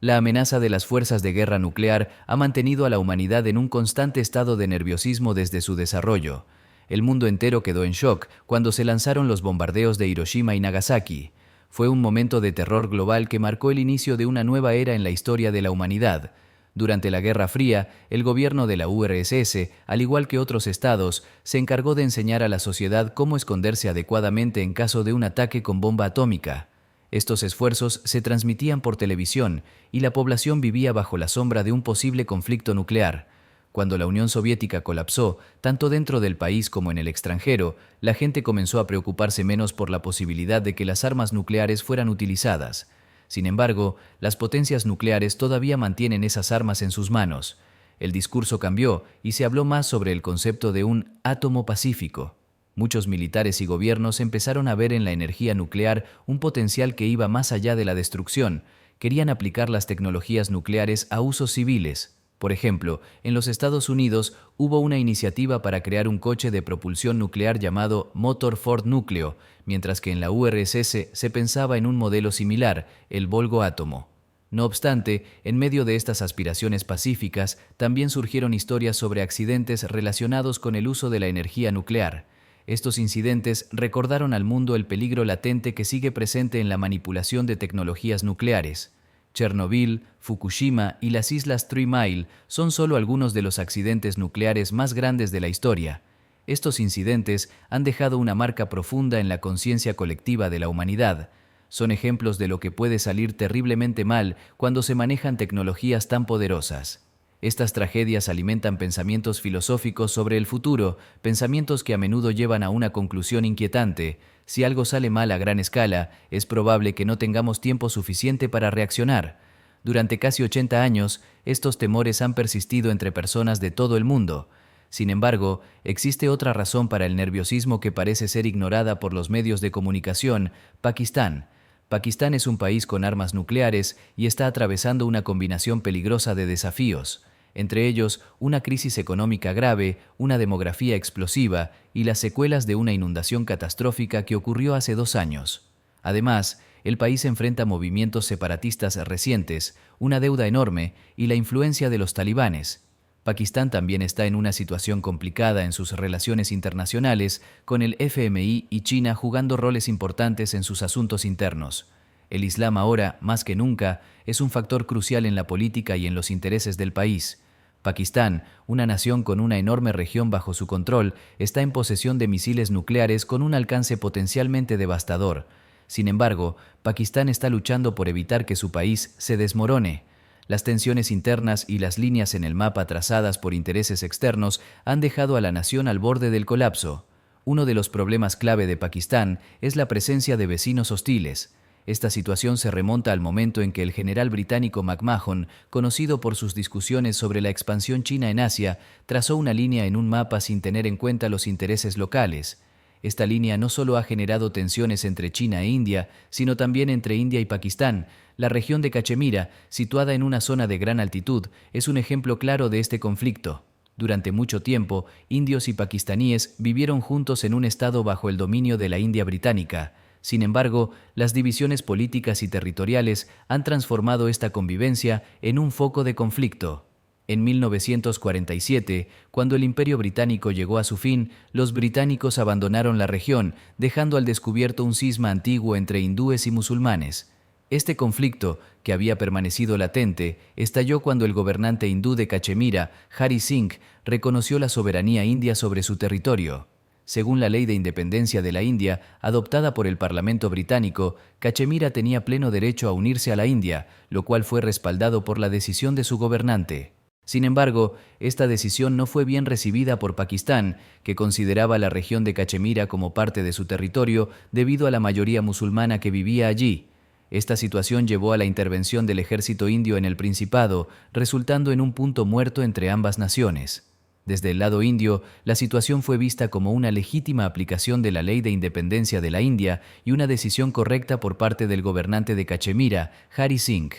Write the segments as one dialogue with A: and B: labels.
A: La amenaza de las fuerzas de guerra nuclear ha mantenido a la humanidad en un constante estado de nerviosismo desde su desarrollo. El mundo entero quedó en shock cuando se lanzaron los bombardeos de Hiroshima y Nagasaki. Fue un momento de terror global que marcó el inicio de una nueva era en la historia de la humanidad. Durante la Guerra Fría, el gobierno de la URSS, al igual que otros estados, se encargó de enseñar a la sociedad cómo esconderse adecuadamente en caso de un ataque con bomba atómica. Estos esfuerzos se transmitían por televisión y la población vivía bajo la sombra de un posible conflicto nuclear. Cuando la Unión Soviética colapsó, tanto dentro del país como en el extranjero, la gente comenzó a preocuparse menos por la posibilidad de que las armas nucleares fueran utilizadas. Sin embargo, las potencias nucleares todavía mantienen esas armas en sus manos. El discurso cambió y se habló más sobre el concepto de un átomo pacífico. Muchos militares y gobiernos empezaron a ver en la energía nuclear un potencial que iba más allá de la destrucción. Querían aplicar las tecnologías nucleares a usos civiles. Por ejemplo, en los Estados Unidos hubo una iniciativa para crear un coche de propulsión nuclear llamado Motor Ford Núcleo, mientras que en la URSS se pensaba en un modelo similar, el Volgo Átomo. No obstante, en medio de estas aspiraciones pacíficas, también surgieron historias sobre accidentes relacionados con el uso de la energía nuclear. Estos incidentes recordaron al mundo el peligro latente que sigue presente en la manipulación de tecnologías nucleares. Chernobyl, Fukushima y las islas Three Mile son solo algunos de los accidentes nucleares más grandes de la historia. Estos incidentes han dejado una marca profunda en la conciencia colectiva de la humanidad. Son ejemplos de lo que puede salir terriblemente mal cuando se manejan tecnologías tan poderosas. Estas tragedias alimentan pensamientos filosóficos sobre el futuro, pensamientos que a menudo llevan a una conclusión inquietante. Si algo sale mal a gran escala, es probable que no tengamos tiempo suficiente para reaccionar. Durante casi 80 años, estos temores han persistido entre personas de todo el mundo. Sin embargo, existe otra razón para el nerviosismo que parece ser ignorada por los medios de comunicación: Pakistán. Pakistán es un país con armas nucleares y está atravesando una combinación peligrosa de desafíos, entre ellos una crisis económica grave, una demografía explosiva y las secuelas de una inundación catastrófica que ocurrió hace 2 años. Además, el país enfrenta movimientos separatistas recientes, una deuda enorme y la influencia de los talibanes. Pakistán también está en una situación complicada en sus relaciones internacionales, con el FMI y China jugando roles importantes en sus asuntos internos. El Islam ahora, más que nunca, es un factor crucial en la política y en los intereses del país. Pakistán, una nación con una enorme región bajo su control, está en posesión de misiles nucleares con un alcance potencialmente devastador. Sin embargo, Pakistán está luchando por evitar que su país se desmorone. Las tensiones internas y las líneas en el mapa trazadas por intereses externos han dejado a la nación al borde del colapso. Uno de los problemas clave de Pakistán es la presencia de vecinos hostiles. Esta situación se remonta al momento en que el general británico McMahon, conocido por sus discusiones sobre la expansión china en Asia, trazó una línea en un mapa sin tener en cuenta los intereses locales. Esta línea no solo ha generado tensiones entre China e India, sino también entre India y Pakistán. La región de Cachemira, situada en una zona de gran altitud, es un ejemplo claro de este conflicto. Durante mucho tiempo, indios y pakistaníes vivieron juntos en un estado bajo el dominio de la India británica. Sin embargo, las divisiones políticas y territoriales han transformado esta convivencia en un foco de conflicto. En 1947, cuando el Imperio Británico llegó a su fin, los británicos abandonaron la región, dejando al descubierto un cisma antiguo entre hindúes y musulmanes. Este conflicto, que había permanecido latente, estalló cuando el gobernante hindú de Cachemira, Hari Singh, reconoció la soberanía india sobre su territorio. Según la Ley de Independencia de la India, adoptada por el Parlamento británico, Cachemira tenía pleno derecho a unirse a la India, lo cual fue respaldado por la decisión de su gobernante. Sin embargo, esta decisión no fue bien recibida por Pakistán, que consideraba la región de Cachemira como parte de su territorio debido a la mayoría musulmana que vivía allí. Esta situación llevó a la intervención del ejército indio en el Principado, resultando en un punto muerto entre ambas naciones. Desde el lado indio, la situación fue vista como una legítima aplicación de la Ley de Independencia de la India y una decisión correcta por parte del gobernante de Cachemira, Hari Singh.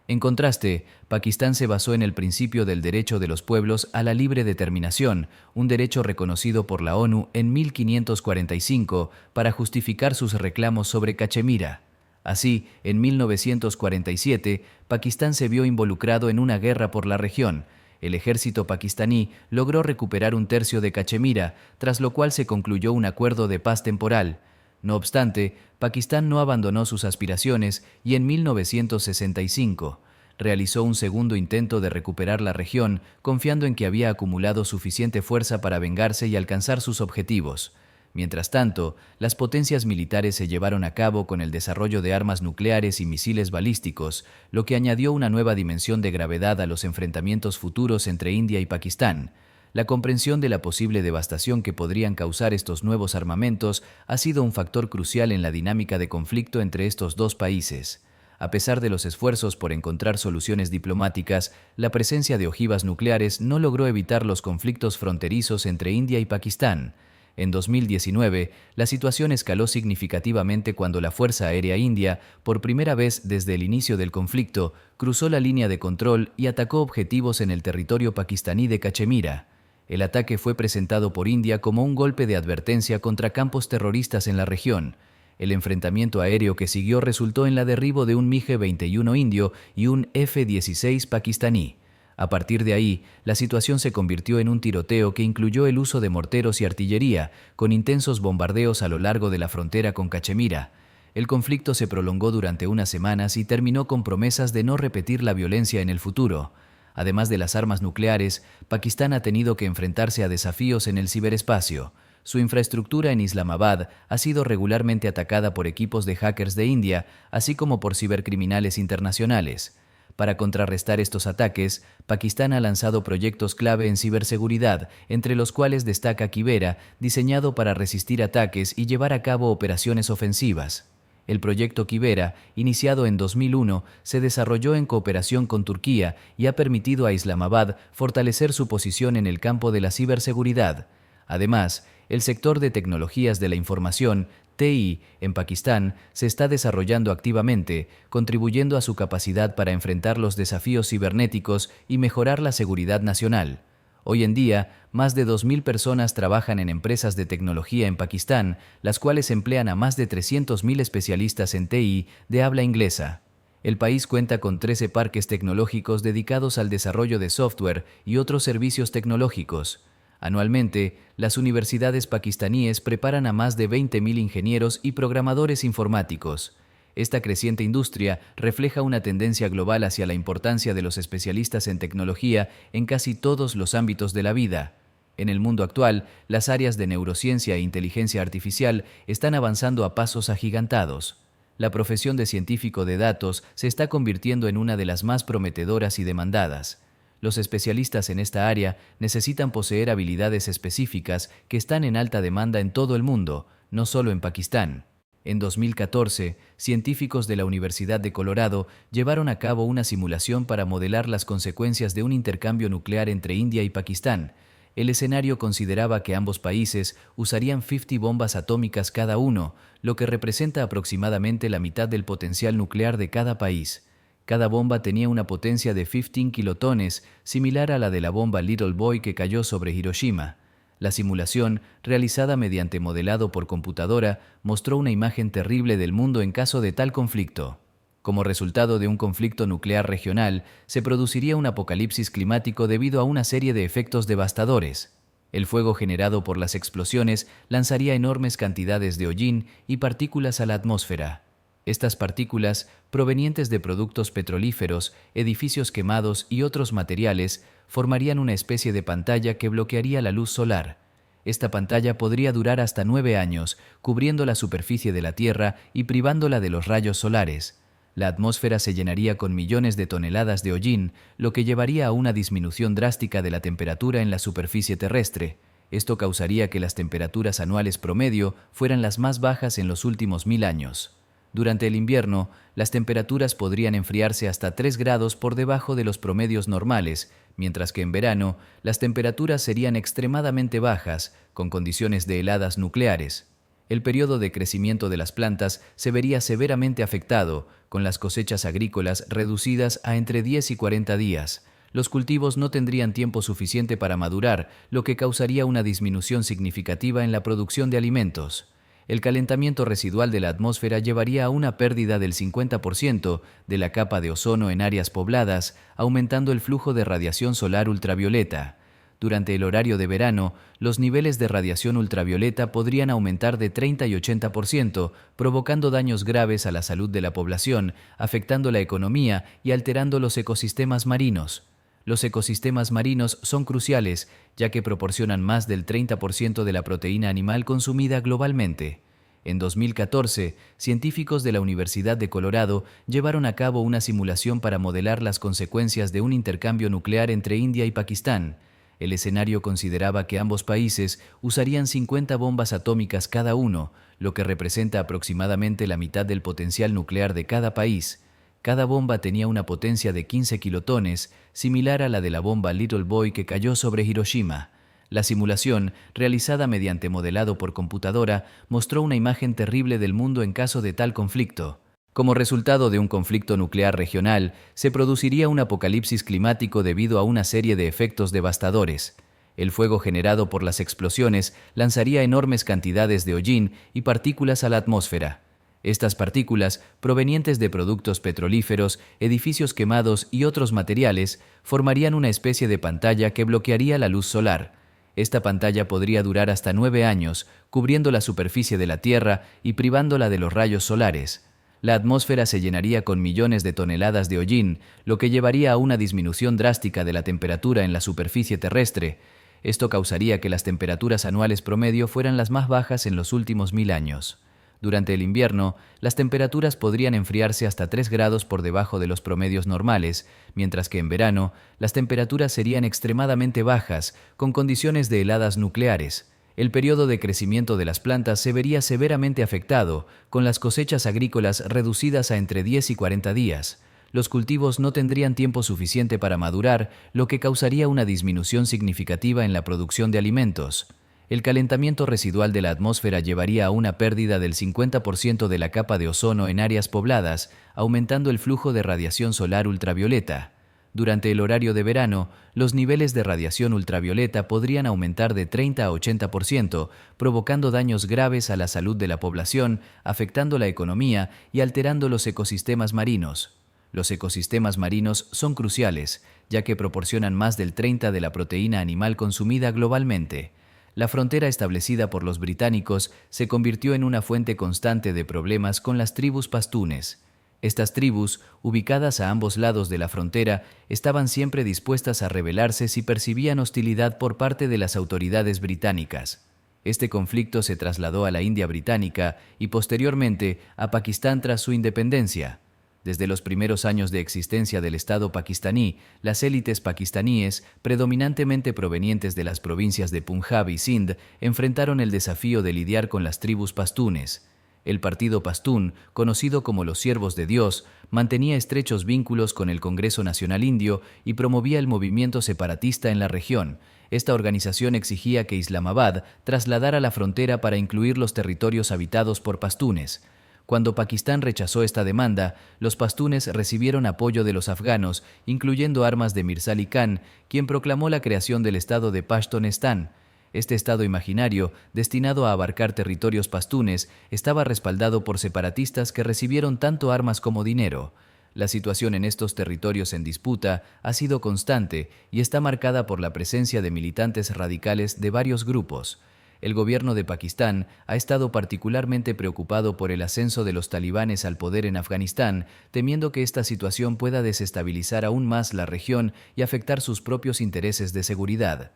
A: En contraste, Pakistán se basó en el principio del derecho de los pueblos a la libre determinación, un derecho reconocido por la ONU en 1545 para justificar sus reclamos sobre Cachemira. Así, en 1947, Pakistán se vio involucrado en una guerra por la región. El ejército pakistaní logró recuperar un tercio de Cachemira, tras lo cual se concluyó un acuerdo de paz temporal. No obstante, Pakistán no abandonó sus aspiraciones y en 1965 realizó un segundo intento de recuperar la región, confiando en que había acumulado suficiente fuerza para vengarse y alcanzar sus objetivos. Mientras tanto, las potencias militares se llevaron a cabo con el desarrollo de armas nucleares y misiles balísticos, lo que añadió una nueva dimensión de gravedad a los enfrentamientos futuros entre India y Pakistán. La comprensión de la posible devastación que podrían causar estos nuevos armamentos ha sido un factor crucial en la dinámica de conflicto entre estos dos países. A pesar de los esfuerzos por encontrar soluciones diplomáticas, la presencia de ojivas nucleares no logró evitar los conflictos fronterizos entre India y Pakistán. En 2019, la situación escaló significativamente cuando la Fuerza Aérea India, por primera vez desde el inicio del conflicto, cruzó la línea de control y atacó objetivos en el territorio pakistaní de Cachemira. El ataque fue presentado por India como un golpe de advertencia contra campos terroristas en la región. El enfrentamiento aéreo que siguió resultó en la derribo de un MiG-21 indio y un F-16 pakistaní. A partir de ahí, la situación se convirtió en un tiroteo que incluyó el uso de morteros y artillería, con intensos bombardeos a lo largo de la frontera con Cachemira. El conflicto se prolongó durante unas semanas y terminó con promesas de no repetir la violencia en el futuro. Además de las armas nucleares, Pakistán ha tenido que enfrentarse a desafíos en el ciberespacio. Su infraestructura en Islamabad ha sido regularmente atacada por equipos de hackers de India, así como por cibercriminales internacionales. Para contrarrestar estos ataques, Pakistán ha lanzado proyectos clave en ciberseguridad, entre los cuales destaca Kibera, diseñado para resistir ataques y llevar a cabo operaciones ofensivas. El proyecto Kibera, iniciado en 2001, se desarrolló en cooperación con Turquía y ha permitido a Islamabad fortalecer su posición en el campo de la ciberseguridad. Además, el sector de tecnologías de la información, TI, en Pakistán se está desarrollando activamente, contribuyendo a su capacidad para enfrentar los desafíos cibernéticos y mejorar la seguridad nacional. Hoy en día, más de 2.000 personas trabajan en empresas de tecnología en Pakistán, las cuales emplean a más de 300.000 especialistas en TI de habla inglesa. El país cuenta con 13 parques tecnológicos dedicados al desarrollo de software y otros servicios tecnológicos. Anualmente, las universidades pakistaníes preparan a más de 20.000 ingenieros y programadores informáticos. Esta creciente industria refleja una tendencia global hacia la importancia de los especialistas en tecnología en casi todos los ámbitos de la vida. En el mundo actual, las áreas de neurociencia e inteligencia artificial están avanzando a pasos agigantados. La profesión de científico de datos se está convirtiendo en una de las más prometedoras y demandadas. Los especialistas en esta área necesitan poseer habilidades específicas que están en alta demanda en todo el mundo, no solo en Pakistán. En 2014, científicos de la Universidad de Colorado llevaron a cabo una simulación para modelar las consecuencias de un intercambio nuclear entre India y Pakistán. El escenario consideraba que ambos países usarían 50 bombas atómicas cada uno, lo que representa aproximadamente la mitad del potencial nuclear de cada país. Cada bomba tenía una potencia de 15 kilotones, similar a la de la bomba Little Boy que cayó sobre Hiroshima. La simulación, realizada mediante modelado por computadora, mostró una imagen terrible del mundo en caso de tal conflicto. Como resultado de un conflicto nuclear regional, se produciría un apocalipsis climático debido a una serie de efectos devastadores. El fuego generado por las explosiones lanzaría enormes cantidades de hollín y partículas a la atmósfera. Estas partículas, provenientes de productos petrolíferos, edificios quemados y otros materiales, formarían una especie de pantalla que bloquearía la luz solar. Esta pantalla podría durar hasta 9 años, cubriendo la superficie de la Tierra y privándola de los rayos solares. La atmósfera se llenaría con millones de toneladas de hollín, lo que llevaría a una disminución drástica de la temperatura en la superficie terrestre. Esto causaría que las temperaturas anuales promedio fueran las más bajas en los últimos 1000 años. Durante el invierno, las temperaturas podrían enfriarse hasta 3 grados por debajo de los promedios normales, mientras que en verano las temperaturas serían extremadamente bajas, con condiciones de heladas nucleares. El periodo de crecimiento de las plantas se vería severamente afectado, con las cosechas agrícolas reducidas a entre 10 y 40 días. Los cultivos no tendrían tiempo suficiente para madurar, lo que causaría una disminución significativa en la producción de alimentos. El calentamiento residual de la atmósfera llevaría a una pérdida del 50% de la capa de ozono en áreas pobladas, aumentando el flujo de radiación solar ultravioleta. Durante el horario de verano, los niveles de radiación ultravioleta podrían aumentar de 30 y 80%, provocando daños graves a la salud de la población, afectando la economía y alterando los ecosistemas marinos. Los ecosistemas marinos son cruciales, ya que proporcionan más del 30% de la proteína animal consumida globalmente. En 2014, científicos de la Universidad de Colorado llevaron a cabo una simulación para modelar las consecuencias de un intercambio nuclear entre India y Pakistán. El escenario consideraba que ambos países usarían 50 bombas atómicas cada uno, lo que representa aproximadamente la mitad del potencial nuclear de cada país. Cada bomba tenía una potencia de 15 kilotones, similar a la de la bomba Little Boy que cayó sobre Hiroshima. La simulación, realizada mediante modelado por computadora, mostró una imagen terrible del mundo en caso de tal conflicto. Como resultado de un conflicto nuclear regional, se produciría un apocalipsis climático debido a una serie de efectos devastadores. El fuego generado por las explosiones lanzaría enormes cantidades de hollín y partículas a la atmósfera. Estas partículas, provenientes de productos petrolíferos, edificios quemados y otros materiales, formarían una especie de pantalla que bloquearía la luz solar. Esta pantalla podría durar hasta 9 años, cubriendo la superficie de la Tierra y privándola de los rayos solares. La atmósfera se llenaría con millones de toneladas de hollín, lo que llevaría a una disminución drástica de la temperatura en la superficie terrestre. Esto causaría que las temperaturas anuales promedio fueran las más bajas en los últimos 1000 años. Durante el invierno, las temperaturas podrían enfriarse hasta 3 grados por debajo de los promedios normales, mientras que en verano, las temperaturas serían extremadamente bajas, con condiciones de heladas nucleares. El periodo de crecimiento de las plantas se vería severamente afectado, con las cosechas agrícolas reducidas a entre 10 y 40 días. Los cultivos no tendrían tiempo suficiente para madurar, lo que causaría una disminución significativa en la producción de alimentos. El calentamiento residual de la atmósfera llevaría a una pérdida del 50% de la capa de ozono en áreas pobladas, aumentando el flujo de radiación solar ultravioleta. Durante el horario de verano, los niveles de radiación ultravioleta podrían aumentar de 30 a 80%, provocando daños graves a la salud de la población, afectando la economía y alterando los ecosistemas marinos. Los ecosistemas marinos son cruciales, ya que proporcionan más del 30% de la proteína animal consumida globalmente. La frontera establecida por los británicos se convirtió en una fuente constante de problemas con las tribus pastunes. Estas tribus, ubicadas a ambos lados de la frontera, estaban siempre dispuestas a rebelarse si percibían hostilidad por parte de las autoridades británicas. Este conflicto se trasladó a la India británica y posteriormente a Pakistán tras su independencia. Desde los primeros años de existencia del Estado pakistaní, las élites pakistaníes, predominantemente provenientes de las provincias de Punjab y Sindh, enfrentaron el desafío de lidiar con las tribus pastunes. El partido pastún, conocido como los Siervos de Dios, mantenía estrechos vínculos con el Congreso Nacional Indio y promovía el movimiento separatista en la región. Esta organización exigía que Islamabad trasladara la frontera para incluir los territorios habitados por pastunes. Cuando Pakistán rechazó esta demanda, los pastunes recibieron apoyo de los afganos, incluyendo armas de Mirza Ali Khan, quien proclamó la creación del estado de Pashtunistán. Este estado imaginario, destinado a abarcar territorios pastunes, estaba respaldado por separatistas que recibieron tanto armas como dinero. La situación en estos territorios en disputa ha sido constante y está marcada por la presencia de militantes radicales de varios grupos. El gobierno de Pakistán ha estado particularmente preocupado por el ascenso de los talibanes al poder en Afganistán, temiendo que esta situación pueda desestabilizar aún más la región y afectar sus propios intereses de seguridad.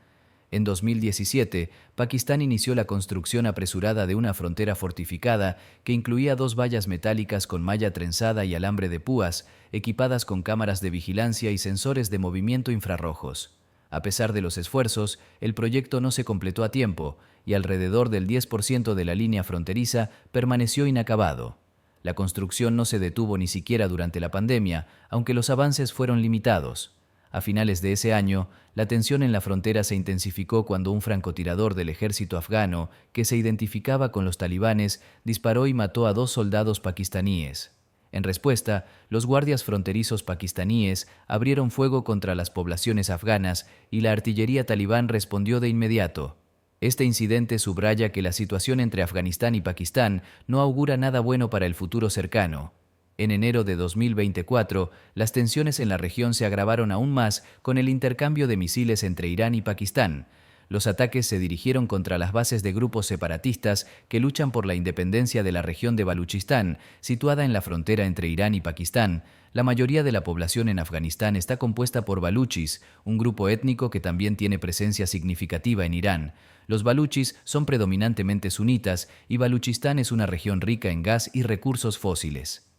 A: En 2017, Pakistán inició la construcción apresurada de una frontera fortificada que incluía 2 vallas metálicas con malla trenzada y alambre de púas, equipadas con cámaras de vigilancia y sensores de movimiento infrarrojos. A pesar de los esfuerzos, el proyecto no se completó a tiempo y alrededor del 10% de la línea fronteriza permaneció inacabado. La construcción no se detuvo ni siquiera durante la pandemia, aunque los avances fueron limitados. A finales de ese año, la tensión en la frontera se intensificó cuando un francotirador del ejército afgano, que se identificaba con los talibanes, disparó y mató a 2 soldados pakistaníes. En respuesta, los guardias fronterizos pakistaníes abrieron fuego contra las poblaciones afganas y la artillería talibán respondió de inmediato. Este incidente subraya que la situación entre Afganistán y Pakistán no augura nada bueno para el futuro cercano. En enero de 2024, las tensiones en la región se agravaron aún más con el intercambio de misiles entre Irán y Pakistán. Los ataques se dirigieron contra las bases de grupos separatistas que luchan por la independencia de la región de Baluchistán, situada en la frontera entre Irán y Pakistán. La mayoría de la población en Afganistán está compuesta por baluchis, un grupo étnico que también tiene presencia significativa en Irán. Los baluchis son predominantemente sunitas y Baluchistán es una región rica en gas y recursos fósiles.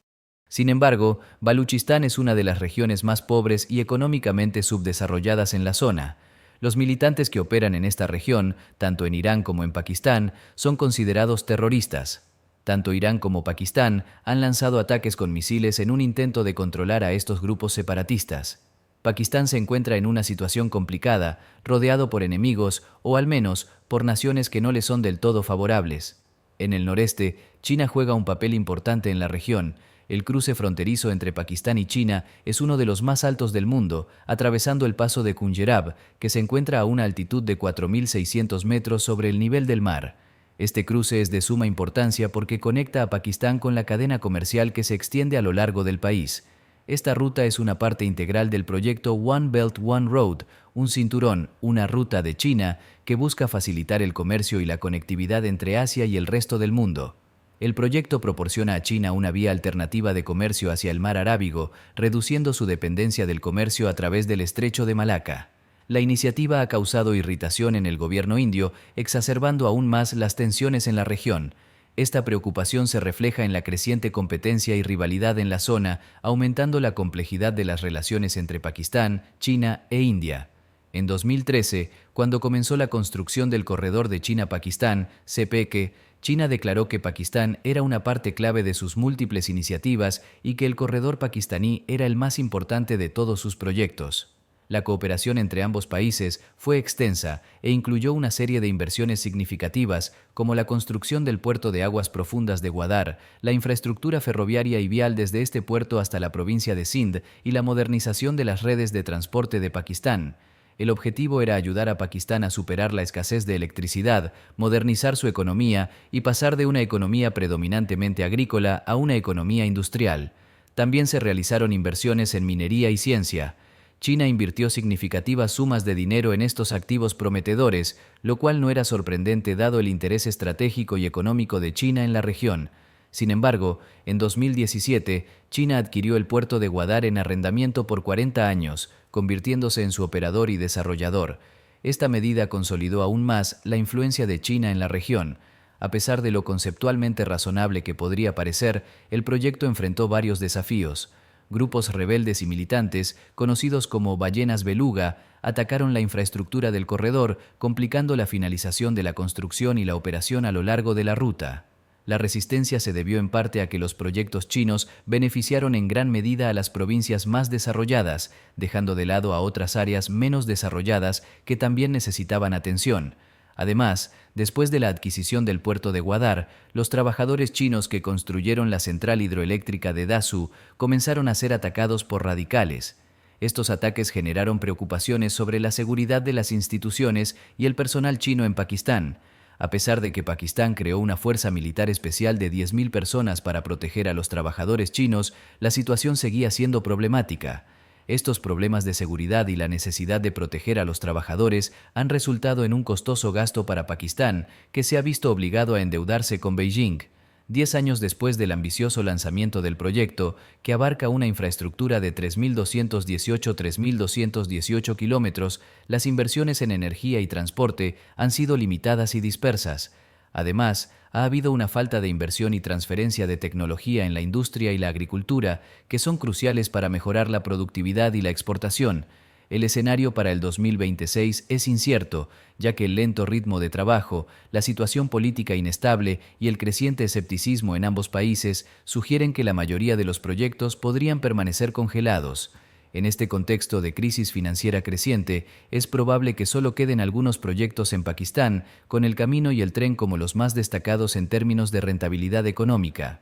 A: Sin embargo, Baluchistán es una de las regiones más pobres y económicamente subdesarrolladas en la zona. Los militantes que operan en esta región, tanto en Irán como en Pakistán, son considerados terroristas. Tanto Irán como Pakistán han lanzado ataques con misiles en un intento de controlar a estos grupos separatistas. Pakistán se encuentra en una situación complicada, rodeado por enemigos o al menos por naciones que no le son del todo favorables. En el noreste, China juega un papel importante en la región. El cruce fronterizo entre Pakistán y China es uno de los más altos del mundo, atravesando el paso de Khunjerab, que se encuentra a una altitud de 4.600 metros sobre el nivel del mar. Este cruce es de suma importancia porque conecta a Pakistán con la cadena comercial que se extiende a lo largo del país. Esta ruta es una parte integral del proyecto One Belt One Road, un cinturón, una ruta de China que busca facilitar el comercio y la conectividad entre Asia y el resto del mundo. El proyecto proporciona a China una vía alternativa de comercio hacia el mar Arábigo, reduciendo su dependencia del comercio a través del estrecho de Malaca. La iniciativa ha causado irritación en el gobierno indio, exacerbando aún más las tensiones en la región. Esta preocupación se refleja en la creciente competencia y rivalidad en la zona, aumentando la complejidad de las relaciones entre Pakistán, China e India. En 2013, cuando comenzó la construcción del corredor de China-Pakistán, CPK, China declaró que Pakistán era una parte clave de sus múltiples iniciativas y que el corredor pakistaní era el más importante de todos sus proyectos. La cooperación entre ambos países fue extensa e incluyó una serie de inversiones significativas, como la construcción del puerto de aguas profundas de Gwadar, la infraestructura ferroviaria y vial desde este puerto hasta la provincia de Sindh y la modernización de las redes de transporte de Pakistán. El objetivo era ayudar a Pakistán a superar la escasez de electricidad, modernizar su economía y pasar de una economía predominantemente agrícola a una economía industrial. También se realizaron inversiones en minería y ciencia. China invirtió significativas sumas de dinero en estos activos prometedores, lo cual no era sorprendente dado el interés estratégico y económico de China en la región. Sin embargo, en 2017, China adquirió el puerto de Gwadar en arrendamiento por 40 años, convirtiéndose en su operador y desarrollador. Esta medida consolidó aún más la influencia de China en la región. A pesar de lo conceptualmente razonable que podría parecer, el proyecto enfrentó varios desafíos. Grupos rebeldes y militantes, conocidos como ballenas beluga, atacaron la infraestructura del corredor, complicando la finalización de la construcción y la operación a lo largo de la ruta. La resistencia se debió en parte a que los proyectos chinos beneficiaron en gran medida a las provincias más desarrolladas, dejando de lado a otras áreas menos desarrolladas que también necesitaban atención. Además, después de la adquisición del puerto de Gwadar, los trabajadores chinos que construyeron la central hidroeléctrica de Dasu comenzaron a ser atacados por radicales. Estos ataques generaron preocupaciones sobre la seguridad de las instituciones y el personal chino en Pakistán. A pesar de que Pakistán creó una fuerza militar especial de 10.000 personas para proteger a los trabajadores chinos, la situación seguía siendo problemática. Estos problemas de seguridad y la necesidad de proteger a los trabajadores han resultado en un costoso gasto para Pakistán, que se ha visto obligado a endeudarse con Beijing. 10 años después del ambicioso lanzamiento del proyecto, que abarca una infraestructura de 3.218 kilómetros, las inversiones en energía y transporte han sido limitadas y dispersas. Además, ha habido una falta de inversión y transferencia de tecnología en la industria y la agricultura, que son cruciales para mejorar la productividad y la exportación. El escenario para el 2026 es incierto, ya que el lento ritmo de trabajo, la situación política inestable y el creciente escepticismo en ambos países sugieren que la mayoría de los proyectos podrían permanecer congelados. En este contexto de crisis financiera creciente, es probable que solo queden algunos proyectos en Pakistán, con el camino y el tren como los más destacados en términos de rentabilidad económica.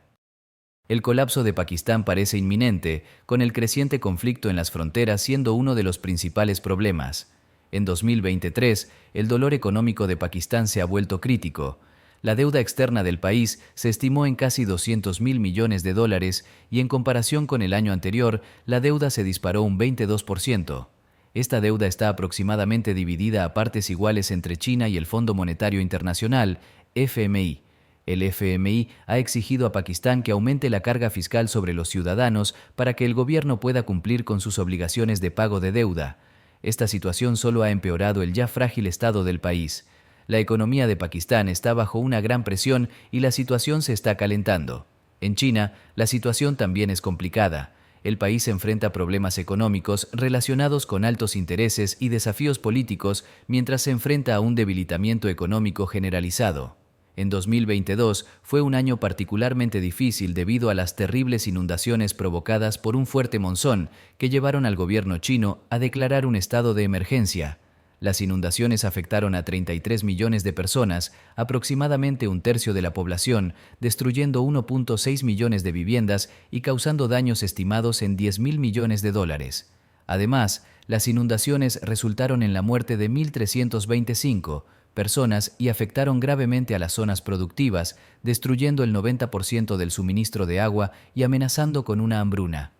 A: El colapso de Pakistán parece inminente, con el creciente conflicto en las fronteras siendo uno de los principales problemas. En 2023, el dolor económico de Pakistán se ha vuelto crítico. La deuda externa del país se estimó en casi 200.000 millones de dólares y en comparación con el año anterior, la deuda se disparó un 22%. Esta deuda está aproximadamente dividida a partes iguales entre China y el Fondo Monetario Internacional, FMI. El FMI ha exigido a Pakistán que aumente la carga fiscal sobre los ciudadanos para que el gobierno pueda cumplir con sus obligaciones de pago de deuda. Esta situación solo ha empeorado el ya frágil estado del país. La economía de Pakistán está bajo una gran presión y la situación se está calentando. En China, la situación también es complicada. El país enfrenta problemas económicos relacionados con altos intereses y desafíos políticos mientras se enfrenta a un debilitamiento económico generalizado. En 2022 fue un año particularmente difícil debido a las terribles inundaciones provocadas por un fuerte monzón que llevaron al gobierno chino a declarar un estado de emergencia. Las inundaciones afectaron a 33 millones de personas, aproximadamente un tercio de la población, destruyendo 1.6 millones de viviendas y causando daños estimados en 10.000 millones de dólares. Además, las inundaciones resultaron en la muerte de 1.325 personas y afectaron gravemente a las zonas productivas, destruyendo el 90% del suministro de agua y amenazando con una hambruna.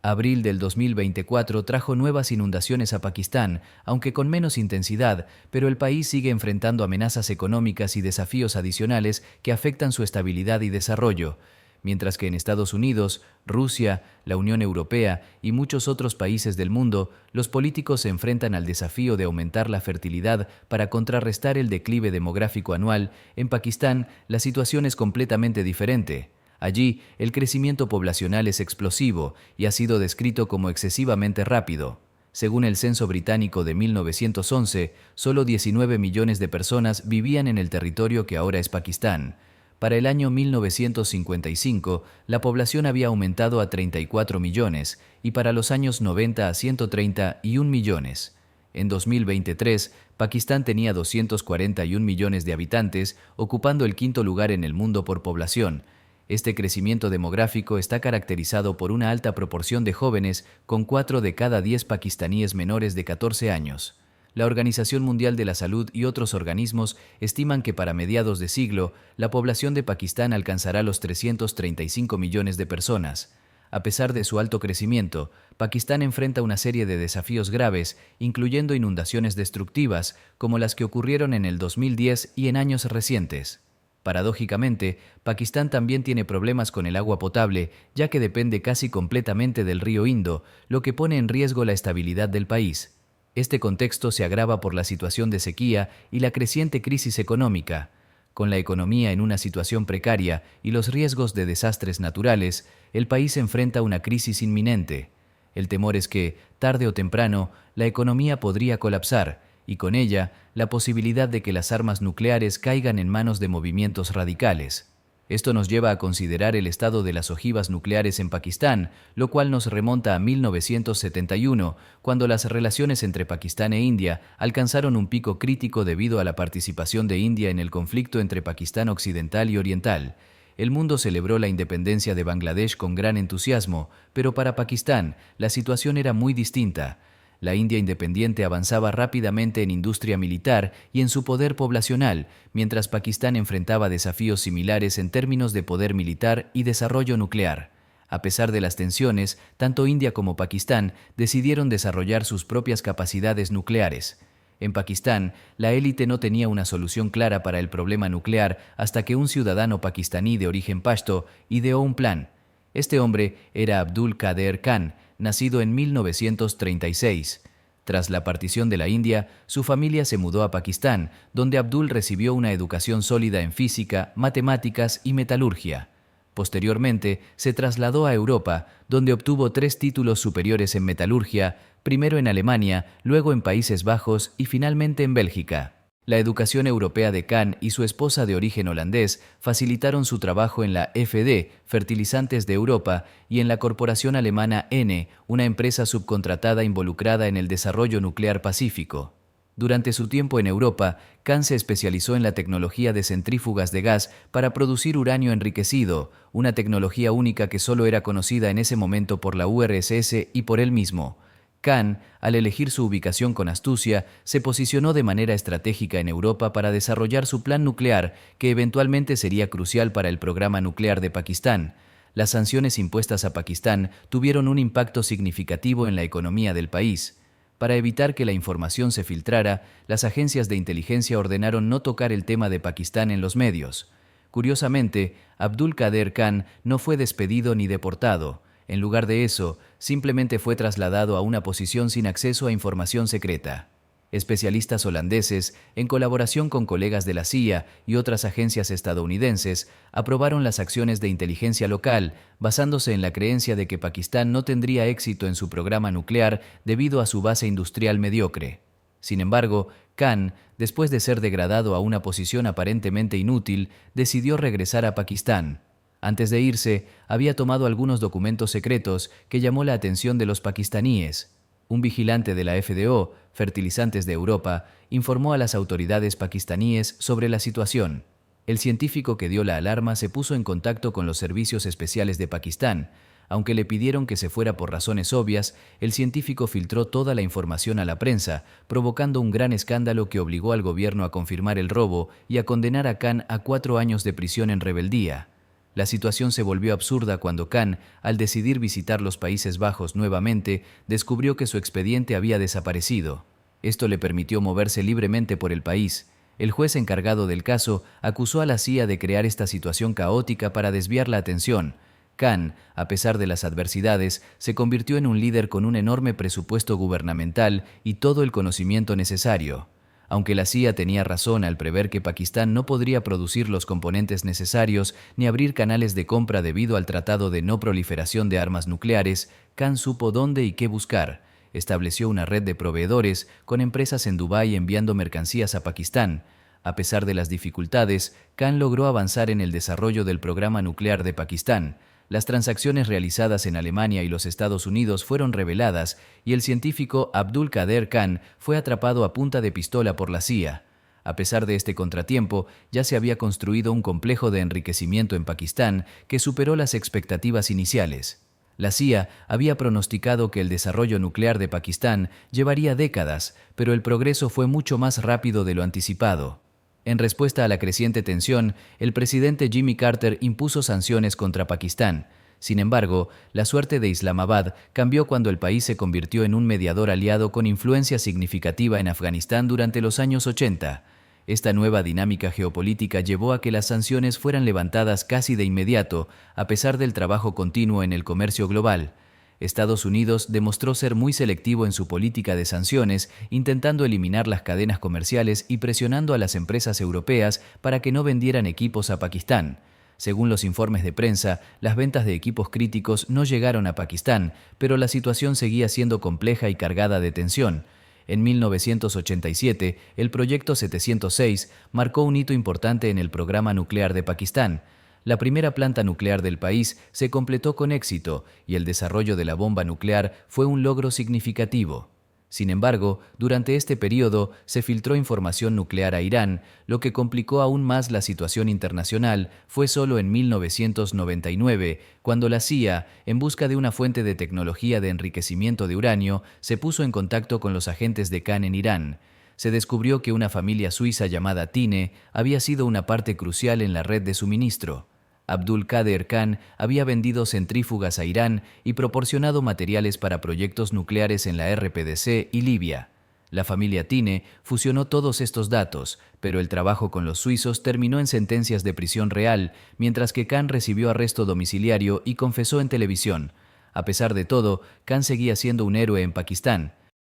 A: Abril del 2024 trajo nuevas inundaciones a Pakistán, aunque con menos intensidad, pero el país sigue enfrentando amenazas económicas y desafíos adicionales que afectan su estabilidad y desarrollo, mientras que en Estados Unidos, Rusia, la Unión Europea y muchos otros países del mundo, los políticos se enfrentan al desafío de aumentar la fertilidad para contrarrestar el declive demográfico anual. En Pakistán, la situación es completamente diferente. Allí, el crecimiento poblacional es explosivo y ha sido descrito como excesivamente rápido. Según el censo británico de 1911, solo 19 millones de personas vivían en el territorio que ahora es Pakistán. Para el año 1955, la población había aumentado a 34 millones y para los años 90 a 131 millones. En 2023, Pakistán tenía 241 millones de habitantes, ocupando el quinto lugar en el mundo por población. Este crecimiento demográfico está caracterizado por una alta proporción de jóvenes, con 4 de cada 10 pakistaníes menores de 14 años. La Organización Mundial de la Salud y otros organismos estiman que para mediados de siglo, la población de Pakistán alcanzará los 335 millones de personas. A pesar de su alto crecimiento, Pakistán enfrenta una serie de desafíos graves, incluyendo inundaciones destructivas, como las que ocurrieron en el 2010 y en años recientes. Paradójicamente, Pakistán también tiene problemas con el agua potable, ya que depende casi completamente del río Indo, lo que pone en riesgo la estabilidad del país. Este contexto se agrava por la situación de sequía y la creciente crisis económica. Con la economía en una situación precaria y los riesgos de desastres naturales, el país enfrenta una crisis inminente. El temor es que, tarde o temprano, la economía podría colapsar, y con ella, la posibilidad de que las armas nucleares caigan en manos de movimientos radicales. Esto nos lleva a considerar el estado de las ojivas nucleares en Pakistán, lo cual nos remonta a 1971, cuando las relaciones entre Pakistán e India alcanzaron un pico crítico debido a la participación de India en el conflicto entre Pakistán occidental y oriental. El mundo celebró la independencia de Bangladesh con gran entusiasmo, pero para Pakistán la situación era muy distinta. La India independiente avanzaba rápidamente en industria militar y en su poder poblacional, mientras Pakistán enfrentaba desafíos similares en términos de poder militar y desarrollo nuclear. A pesar de las tensiones, tanto India como Pakistán decidieron desarrollar sus propias capacidades nucleares. En Pakistán, la élite no tenía una solución clara para el problema nuclear hasta que un ciudadano pakistaní de origen pashto ideó un plan. Este hombre era Abdul Qader Khan, nacido en 1936. Tras la partición de la India, su familia se mudó a Pakistán, donde Abdul recibió una educación sólida en física, matemáticas y metalurgia. Posteriormente, se trasladó a Europa, donde obtuvo 3 títulos superiores en metalurgia, primero en Alemania, luego en Países Bajos y finalmente en Bélgica. La educación europea de Khan y su esposa de origen holandés facilitaron su trabajo en la FD, Fertilizantes de Europa, y en la corporación alemana N, una empresa subcontratada involucrada en el desarrollo nuclear pacífico. Durante su tiempo en Europa, Khan se especializó en la tecnología de centrífugas de gas para producir uranio enriquecido, una tecnología única que solo era conocida en ese momento por la URSS y por él mismo. Khan, al elegir su ubicación con astucia, se posicionó de manera estratégica en Europa para desarrollar su plan nuclear, que eventualmente sería crucial para el programa nuclear de Pakistán. Las sanciones impuestas a Pakistán tuvieron un impacto significativo en la economía del país. Para evitar que la información se filtrara, las agencias de inteligencia ordenaron no tocar el tema de Pakistán en los medios. Curiosamente, Abdul Qader Khan no fue despedido ni deportado. En lugar de eso, simplemente fue trasladado a una posición sin acceso a información secreta. Especialistas holandeses, en colaboración con colegas de la CIA y otras agencias estadounidenses, aprobaron las acciones de inteligencia local, basándose en la creencia de que Pakistán no tendría éxito en su programa nuclear debido a su base industrial mediocre. Sin embargo, Khan, después de ser degradado a una posición aparentemente inútil, decidió regresar a Pakistán. Antes de irse, había tomado algunos documentos secretos que llamó la atención de los pakistaníes. Un vigilante de la FDO, Fertilizantes de Europa, informó a las autoridades pakistaníes sobre la situación. El científico que dio la alarma se puso en contacto con los servicios especiales de Pakistán. Aunque le pidieron que se fuera por razones obvias, el científico filtró toda la información a la prensa, provocando un gran escándalo que obligó al gobierno a confirmar el robo y a condenar a Khan a 4 años de prisión en rebeldía. La situación se volvió absurda cuando Khan, al decidir visitar los Países Bajos nuevamente, descubrió que su expediente había desaparecido. Esto le permitió moverse libremente por el país. El juez encargado del caso acusó a la CIA de crear esta situación caótica para desviar la atención. Khan, a pesar de las adversidades, se convirtió en un líder con un enorme presupuesto gubernamental y todo el conocimiento necesario. Aunque la CIA tenía razón al prever que Pakistán no podría producir los componentes necesarios ni abrir canales de compra debido al Tratado de No Proliferación de Armas Nucleares, Khan supo dónde y qué buscar. Estableció una red de proveedores con empresas en Dubái enviando mercancías a Pakistán. A pesar de las dificultades, Khan logró avanzar en el desarrollo del programa nuclear de Pakistán. Las transacciones realizadas en Alemania y los Estados Unidos fueron reveladas y el científico Abdul Qader Khan fue atrapado a punta de pistola por la CIA. A pesar de este contratiempo, ya se había construido un complejo de enriquecimiento en Pakistán que superó las expectativas iniciales. La CIA había pronosticado que el desarrollo nuclear de Pakistán llevaría décadas, pero el progreso fue mucho más rápido de lo anticipado. En respuesta a la creciente tensión, el presidente Jimmy Carter impuso sanciones contra Pakistán. Sin embargo, la suerte de Islamabad cambió cuando el país se convirtió en un mediador aliado con influencia significativa en Afganistán durante los años 80. Esta nueva dinámica geopolítica llevó a que las sanciones fueran levantadas casi de inmediato, a pesar del trabajo continuo en el comercio global. Estados Unidos demostró ser muy selectivo en su política de sanciones, intentando eliminar las cadenas comerciales y presionando a las empresas europeas para que no vendieran equipos a Pakistán. Según los informes de prensa, las ventas de equipos críticos no llegaron a Pakistán, pero la situación seguía siendo compleja y cargada de tensión. En 1987, el Proyecto 706 marcó un hito importante en el programa nuclear de Pakistán. La primera planta nuclear del país se completó con éxito y el desarrollo de la bomba nuclear fue un logro significativo. Sin embargo, durante este periodo se filtró información nuclear a Irán, lo que complicó aún más la situación internacional. Fue solo en 1999 cuando la CIA, en busca de una fuente de tecnología de enriquecimiento de uranio, se puso en contacto con los agentes de Khan en Irán. Se descubrió que una familia suiza llamada Tine había sido una parte crucial en la red de suministro. Abdul Qader Khan había vendido centrífugas a Irán y proporcionado materiales para proyectos nucleares en la RPDC y Libia. La familia Tine fusionó todos estos datos, pero el trabajo con los suizos terminó en sentencias de prisión real, mientras que Khan recibió arresto domiciliario y confesó en televisión. A pesar de todo, Khan seguía siendo un héroe en Pakistán.